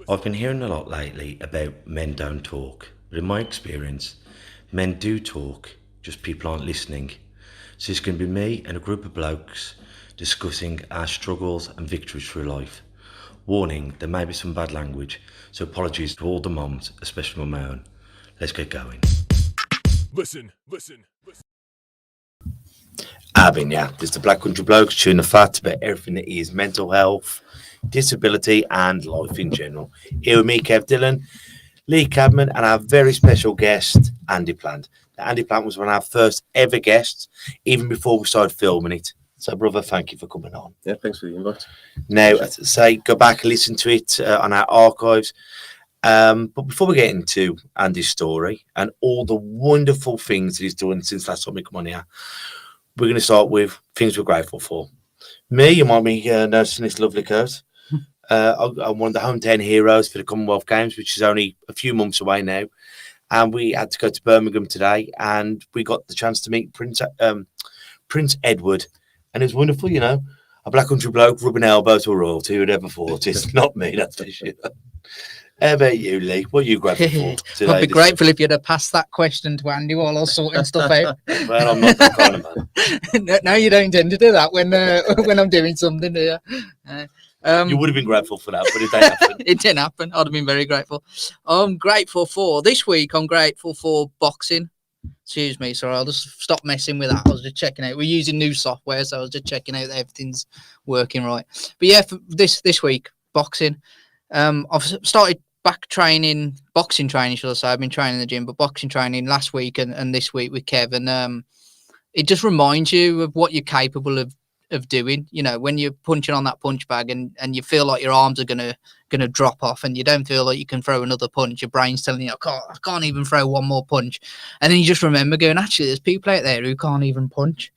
I've been hearing a lot lately about men don't talk, but in my experience, men do talk, just people aren't listening. So it's going to be me and a group of blokes discussing our struggles and victories through life. Warning, there may be some bad language, so apologies to all the moms, especially my own. Let's get going. Yeah, this is the Black Country Blokes chewing the fat about everything that is mental health, disability, and life in general. Here with me, Kev Dillon, Lee Cadman, and our very special guest, Andy Plant. Now, Andy Plant was one of our first ever guests, even before we started filming it. So, brother, thank you for coming on. Yeah, thanks for the invite. Now, as I say, go back and listen to it on our archives. But before we get into Andy's story and all the wonderful things that he's done since last time we come on here, we're going to start with things we're grateful for. Me, you might be noticing this lovely coat. I'm one of the hometown heroes for the Commonwealth Games, which is only a few months away now. And we had to go to Birmingham today, and we got the chance to meet Prince Edward. And it was wonderful, you know, a black country bloke rubbing elbows to royalty. Who'd ever thought? It's not me, that's for sure. How about you, Lee? What are you grateful for today? I'd be grateful if you'd have passed that question to Andy while I was sorting stuff out. Well, I'm not that kind of man. No, you don't tend to do that when I'm doing something here. You would have been grateful for that, but it didn't happen. It didn't happen. I'd have been very grateful. I'm grateful for this week. I'm grateful for boxing. Excuse me, sorry, I'll just stop messing with that. I was just checking out. We're using new software, so I was just checking out that everything's working right. But yeah, for this week, boxing. I've started back training, boxing training, should I say. I've been training in the gym, but boxing training last week and this week with Kev. And it just reminds you of what you're capable of doing. You know, when you're punching on that punch bag and you feel like your arms are gonna drop off and you don't feel like you can throw another punch, your brain's telling you, I can't even throw one more punch. And then you just remember going, actually, there's people out there who can't even punch.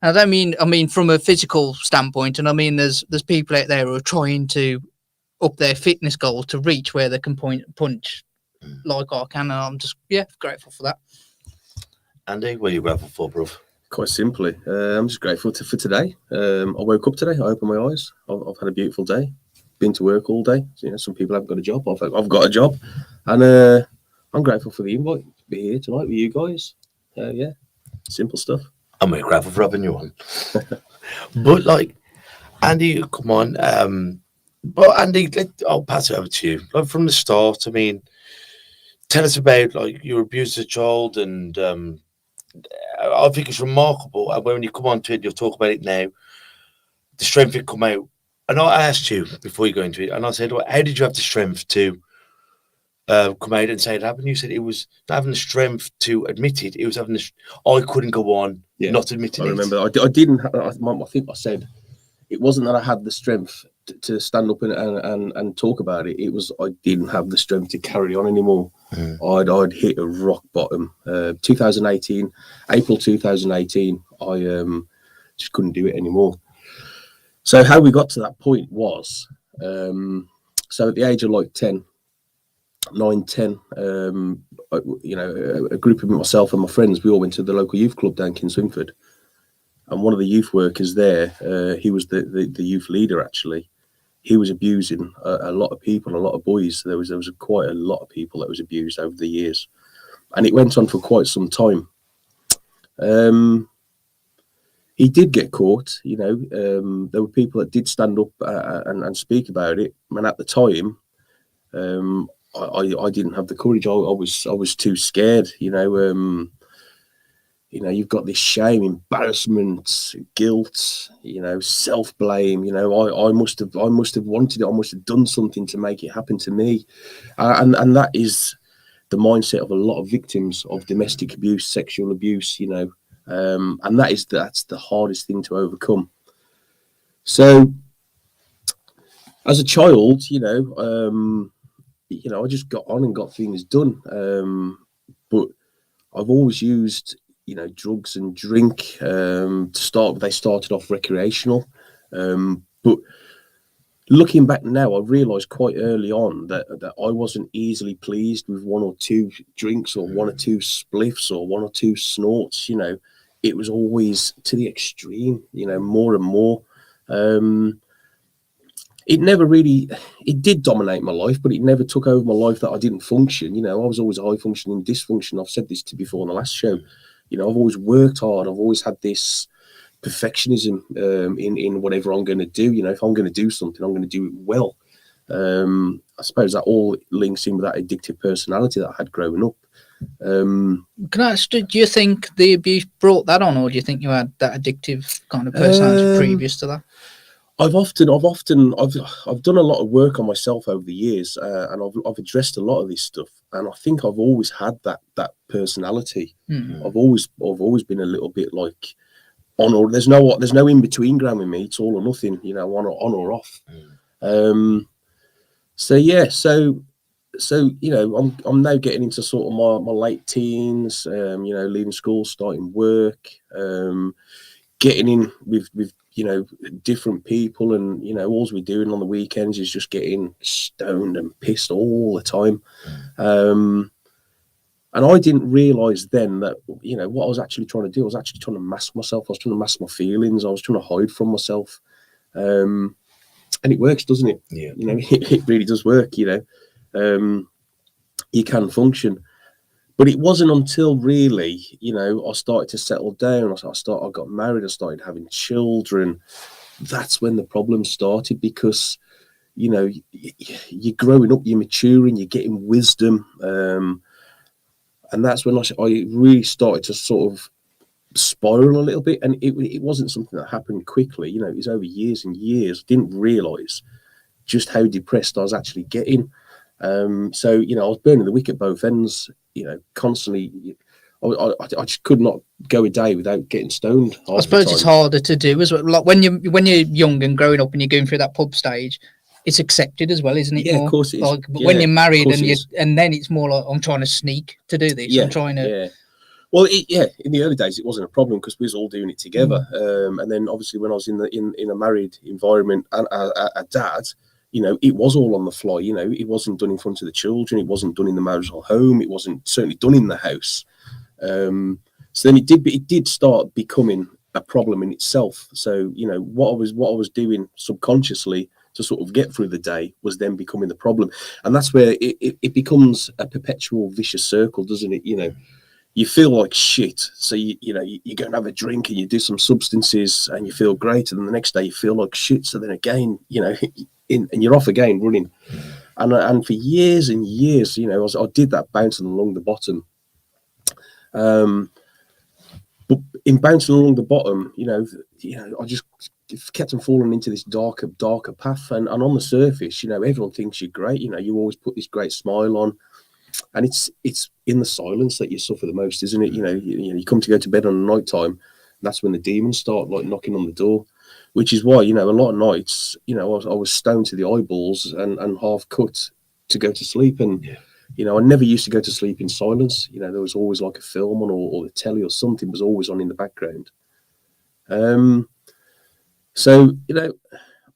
And I mean from a physical standpoint, and I mean there's people out there who are trying to up their fitness goals to reach where they can punch like I can, and I'm just grateful for that. Andy, what are you grateful for, bruv? Quite simply, I'm just grateful for today. I woke up today, I opened my eyes, I've had a beautiful day, been to work all day. So, you know, some people haven't got a job, I've got a job, and I'm grateful for the invite to be here tonight with you guys. Yeah, simple stuff. I'm very grateful for having you on. But like, Andy, come on. But Andy, I'll pass it over to you. Like from the start, I mean, tell us about like your abuse as a child, and I think it's remarkable. And when you come on to it, you'll talk about it now. The strength it come out, and I asked you before you go into it, and I said, well, "How did you have the strength to come out and say it happened?" You said it was not having the strength to admit it; it was having the. I couldn't go on not admitting it. I remember. I didn't. I think I said it wasn't that I had the strength to stand up and talk about it. It was I didn't have the strength to carry on anymore. I'd hit a rock bottom. 2018, April 2018, I just couldn't do it anymore. So how we got to that point was, so at the age of like 10, you know, a group of myself and my friends, we all went to the local youth club down Kingswinford. And one of the youth workers there, he was the youth leader actually. He was abusing a lot of people, a lot of boys. There was quite a lot of people that was abused over the years, and it went on for quite some time. He did get caught, you know. There were people that did stand up and speak about it, and at the time, I didn't have the courage. I was too scared, you know. You know, you've got this shame, embarrassment, guilt, you know, self-blame. You know, I must have wanted it. I must have done something to make it happen to me, and that is the mindset of a lot of victims of domestic abuse, sexual abuse. You know, and that's the hardest thing to overcome. So, as a child, you know, I just got on and got things done, but I've always used, you know, drugs and drink to start. They started off recreational, but looking back now, I realised quite early on that I wasn't easily pleased with one or two drinks or one or two spliffs or one or two snorts. You know, it was always to the extreme. You know, more and more. it never really, it did dominate my life, but it never took over my life that I didn't function. You know, I was always a high functioning dysfunction. I've said this to you before on the last show. You know, I've always worked hard. I've always had this perfectionism in whatever I'm going to do. You know, if I'm going to do something, I'm going to do it well. I suppose that all links in with that addictive personality that I had growing up. Can I ask, do you think the abuse brought that on, or do you think you had that addictive kind of personality previous to that? I've done a lot of work on myself over the years, and I've addressed a lot of this stuff. And I think I've always had that personality. I've always been a little bit like on or there's no in between ground with me. It's all or nothing, you know, on or off. So you know, I'm now getting into sort of my late teens. You know, leaving school, starting work, getting in with you know, different people, and you know, all we're doing on the weekends is just getting stoned and pissed all the time. And I didn't realise then that, you know, what I was actually trying to do, I was actually trying to mask myself. I was trying to mask my feelings. I was trying to hide from myself. And it works, doesn't it? Yeah. You know, it really does work, you know. You can function. But it wasn't until really, you know, I started to settle down. I got married. I started having children. That's when the problem started, because, you know, you're growing up, you're maturing, you're getting wisdom. And that's when I really started to sort of spiral a little bit. And it wasn't something that happened quickly. You know, it was over years and years. I didn't realise just how depressed I was actually getting. So, you know, I was burning the wick at both ends, you know, constantly. I just could not go a day without getting stoned. I suppose it's harder to do as well. Like when you're young and growing up and you're going through that pub stage, it's accepted as well, isn't it? Yeah, more? Of course it is. Like, but when you're married and then it's more like, I'm trying to sneak to do this. Yeah, I'm trying to. Yeah. Well, in the early days, it wasn't a problem because we was all doing it together. And then obviously when I was in a married environment and a dad, you know, it was all on the fly. You know, it wasn't done in front of the children. It wasn't done in the marital home. It wasn't certainly done in the house. So then it did start becoming a problem in itself. So, you know, what I was doing subconsciously to sort of get through the day was then becoming the problem. And that's where it becomes a perpetual vicious circle, doesn't it? You know, you feel like shit. So, you go and have a drink and you do some substances and you feel great. And then the next day you feel like shit. So then again, you know, and you're off again running. And for years and years, you know, I did that bouncing along the bottom. But in bouncing along the bottom, you know, I just kept on falling into this darker path. And on the surface, you know, everyone thinks you're great. You know, you always put this great smile on, and it's in the silence that you suffer the most, isn't it? You know, you come to go to bed on night time. That's when the demons start like knocking on the door, which is why, you know, a lot of nights, you know, I was stoned to the eyeballs and half cut to go to sleep. And you know, I never used to go to sleep in silence. You know, there was always like a film on or the telly or something was always on in the background. So, you know,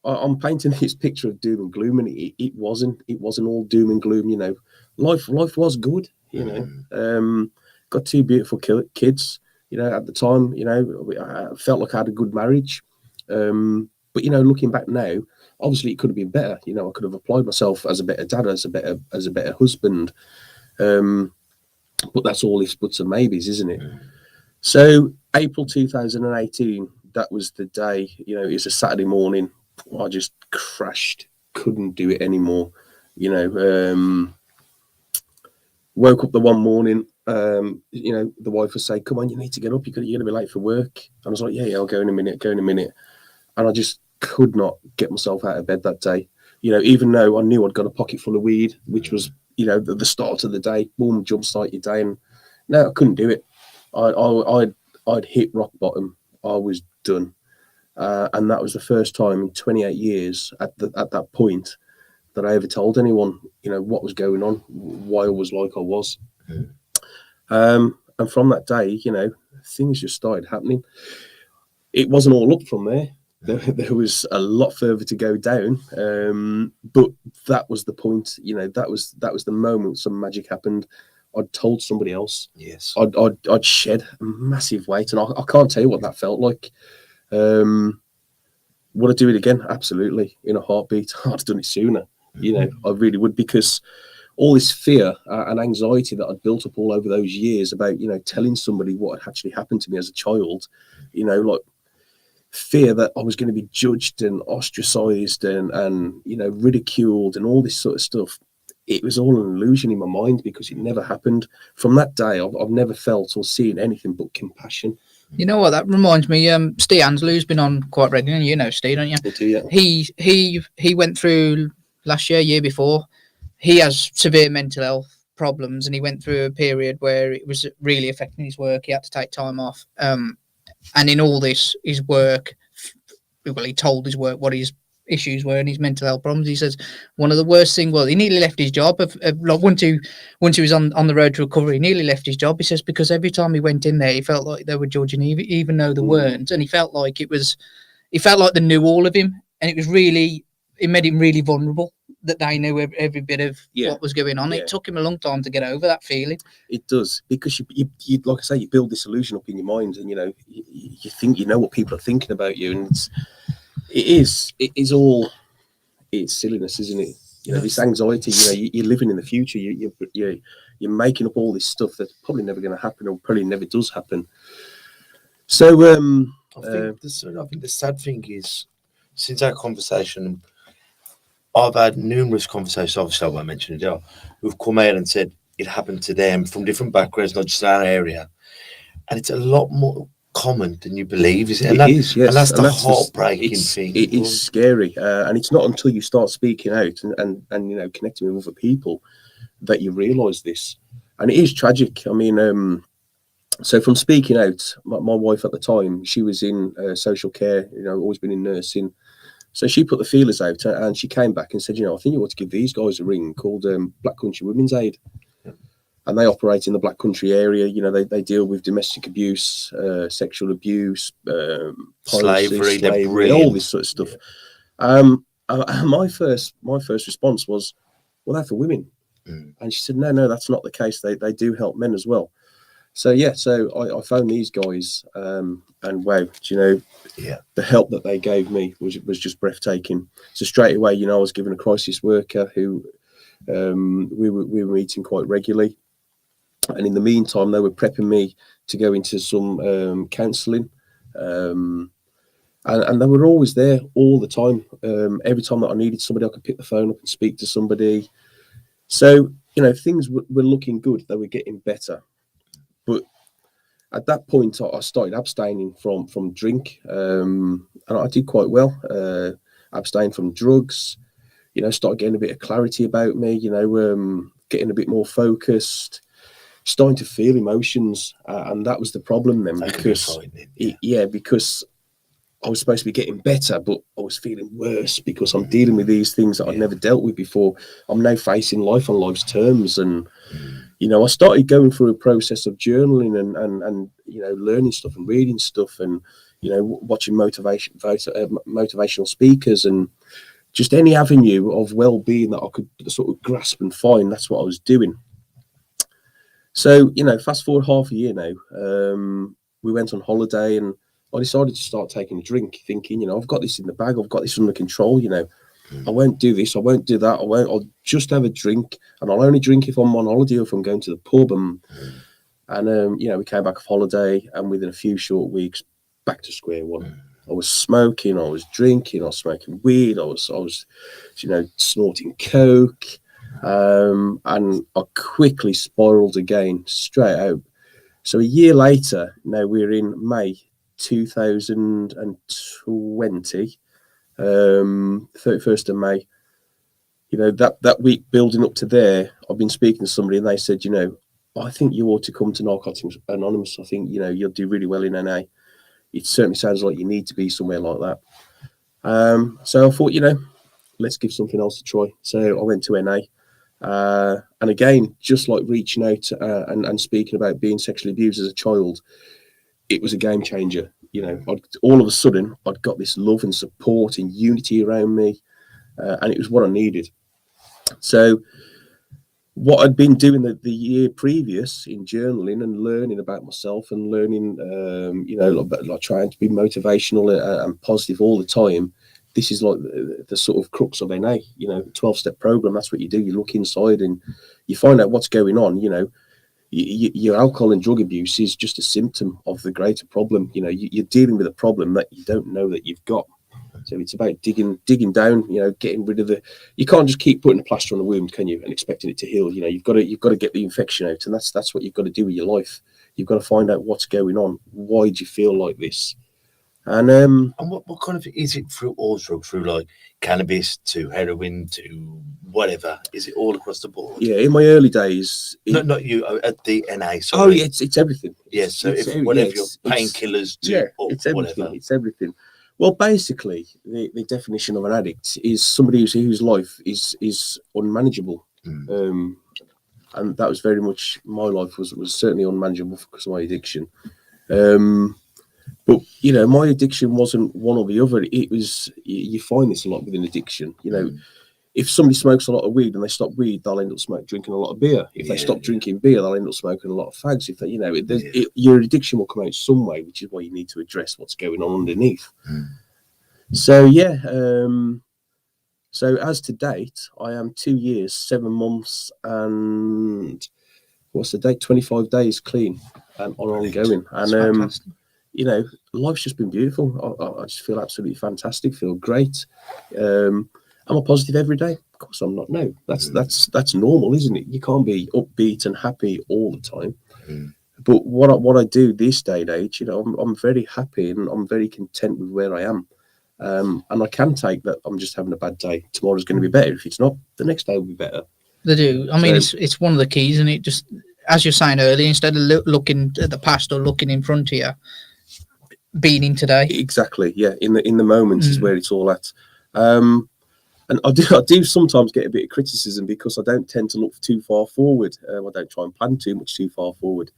I'm painting this picture of doom and gloom, and it wasn't all doom and gloom. You know, life was good. You know, got two beautiful kids. You know, at the time, you know, I felt like I had a good marriage. But you know, looking back now, obviously it could have been better. You know, I could have applied myself as a better dad, as a better husband. But that's all ifs, buts, and maybes, isn't it? So April 2018, that was the day. You know, it was a Saturday morning. I just crashed, couldn't do it anymore. You know, woke up the one morning. You know, the wife would say, "Come on, you need to get up. You're going to be late for work." And I was like, "Yeah, I'll go in a minute. And I just could not get myself out of bed that day. You know, even though I knew I'd got a pocket full of weed, which was, you know, the start of the day, boom, jumpstart your day. And no, I couldn't do it. I'd hit rock bottom. I was done. And that was the first time in 28 years at that point that I ever told anyone, you know, what was going on, why I was like I was. And from that day, you know, things just started happening. It wasn't all up from there. There was a lot further to go down, but that was the point. You know, that was the moment some magic happened. I'd told somebody else. Yes. I'd shed a massive weight, and I can't tell you what that felt like. would I do it again? Absolutely, in a heartbeat. I'd have done it sooner. You know, I really would, because all this fear and anxiety that I'd built up all over those years about, you know, telling somebody what had actually happened to me as a child, you know, like fear that I was going to be judged and ostracized and you know, ridiculed and all this sort of stuff. It was all an illusion in my mind, because it never happened. From that day, I've never felt or seen anything but compassion. You know what? That reminds me. Steve Anslow's been on quite regularly. You know Steve, don't you? I do, yeah. He went through last year before. He has severe mental health problems, and he went through a period where it was really affecting his work. He had to take time off. And in all this, his work, well, he told his work what his issues were and his mental health problems. He says one of the worst things, well, he nearly left his job. Like once he was on the road to recovery, he nearly left his job. He says because every time he went in there, he felt like they were judging, even though they weren't, and he felt like they knew all of him, and it made him really vulnerable that they knew every bit of what was going on. It took him a long time to get over that feeling. It does, because you like I say, you build this illusion up in your mind, and you know, you think you know what people are thinking about you, and it's silliness, isn't it? You know, this anxiety. You know, you're living in the future. You're making up all this stuff that's probably never going to happen, or probably never does happen. So I think the sad thing is, since our conversation, I've had numerous conversations, obviously I won't mention it, who've come out and said it happened to them from different backgrounds, not just our area. And it's a lot more common than you believe, is it? It is, yes. And that's the heartbreaking thing. It is scary. And it's not until you start speaking out and you know, connecting with other people that you realise this. And it is tragic. I mean, so from speaking out, my wife at the time, she was in social care, you know, always been in nursing. So she put the feelers out, and she came back and said, you know, I think you ought to give these guys a ring called Black Country Women's Aid. And they operate in the Black Country area. You know, they deal with domestic abuse, sexual abuse, slavery, all this sort of stuff. My first response was, well, they're for women. And she said, no, that's not the case. They do help men as well. So I phoned these guys, and wow, do you know, the help that they gave me was just breathtaking. So straight away, you know, I was given a crisis worker who we were meeting quite regularly, and in the meantime, they were prepping me to go into some counselling, and they were always there all the time. Every time that I needed somebody, I could pick the phone up and speak to somebody. So you know, things were looking good. They were getting better. But at that point, I started abstaining from drink, and I did quite well. Abstained from drugs, you know, started getting a bit of clarity about me, you know, getting a bit more focused, starting to feel emotions, and that was the problem then, because because I was supposed to be getting better, but I was feeling worse because I'm dealing with these things that I'd never dealt with before. I'm now facing life on life's terms, and you know, I started going through a process of journaling and you know, learning stuff and reading stuff, and you know, watching motivational speakers, and just any avenue of well-being that I could sort of grasp and find. That's what I was doing. So you know, fast forward half a year now, we went on holiday, and I decided to start taking a drink, thinking, you know, I've got this in the bag, I've got this under control, you know. I won't do this, I won't do that, I'll just have a drink, and I'll only drink if I'm on holiday or if I'm going to the pub. And you know, we came back off holiday, and within a few short weeks, back to square one. I was smoking, I was drinking, I was smoking weed, I was you know, snorting coke, and I quickly spiraled again, straight out. So a year later, now we're in May 2020, 31st of May, you know, that week building up to there, I've been speaking to somebody, and they said, you know, I think you ought to come to Narcotics Anonymous. I think, you know, you'll do really well in NA. It certainly sounds like you need to be somewhere like that. So I thought, you know, let's give something else a try. So I went to NA, and again, just like reaching out and speaking about being sexually abused as a child, it was a game changer. You know, all of a sudden, I'd got this love and support and unity around me, and it was what I needed. So what I'd been doing the year previous in journaling and learning about myself and learning, you know, like trying to be motivational and positive all the time, this is like the sort of crux of NA, 12-step program. That's what you do. You look inside and you find out what's going on. Your alcohol and drug abuse is just a symptom of the greater problem. You're dealing with a problem that you don't know that you've got. So it's about digging down, getting rid of you can't just keep putting a plaster on a wound, can you, and expecting it to heal. You've got to get the infection out, and that's what you've got to do with your life. You've got to find out what's going on. Why do you feel like this? And what kind of, is it through all drugs, through like cannabis to heroin to whatever? Is it all across the board? Yeah, in my early days. Not you, at the NA. Sorry. Oh yeah, it's everything. Yes, so it's whatever your painkillers do, it's everything. Whatever. It's everything. Well, basically, the definition of an addict is somebody whose life is unmanageable. And that was very much my life was certainly unmanageable because of my addiction. But my addiction wasn't one or the other. It was, you find this a lot with an addiction. If somebody smokes a lot of weed and they stop weed, they'll end up drinking a lot of beer. If they stop drinking beer, they'll end up smoking a lot of fags. If they, your addiction will come out some way, which is why you need to address what's going on underneath. So yeah, so as to date, I am 2 years, 7 months, and what's the date? 25 days clean and ongoing. And life's just been beautiful. I just feel absolutely fantastic. Feel great. Am I positive every day? Of course I'm not. No, that's normal, isn't it? You can't be upbeat and happy all the time. But what I do this day and age, I'm very happy and I'm very content with where I am. And I can take that I'm just having a bad day. Tomorrow's going to be better. If it's not, the next day will be better. They do. I mean, it's one of the keys, and it just, as you're saying earlier, instead of looking at the past or looking in front of you, being in today. Exactly. Yeah. In the moments is where it's all at. And I do sometimes get a bit of criticism because I don't tend to look too far forward. I don't try and plan too far forward.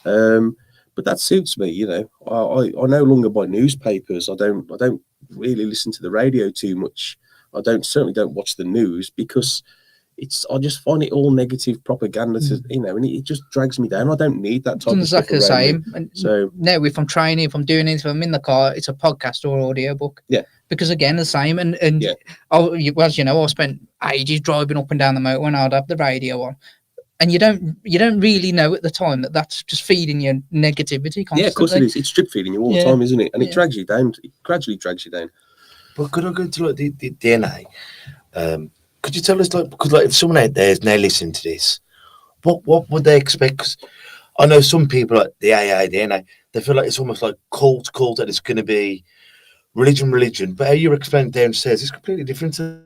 But that suits me, I no longer buy newspapers. I don't really listen to the radio too much. I certainly don't watch the news because I just find it all negative propaganda, and it just drags me down. I don't need that type of stuff. Exactly the same. And so now, if I'm training, if I'm doing anything, if I'm in the car, it's a podcast or audio book. Yeah. Because again, the same. And yeah. As you know, I spent ages driving up and down the motorway and I'd have the radio on. And you don't really know at the time that that's just feeding you negativity constantly. Yeah, of course it is. It's drip feeding you all the time, isn't it? And it drags you down. It gradually drags you down. But could I go to like the DNA? Could you tell us, because if someone out there is now listening to this, what would they expect? 'Cause I know some people like the AA, the NA, they feel like it's almost like cult, that it's going to be religion. But how you're explaining downstairs, it's completely different to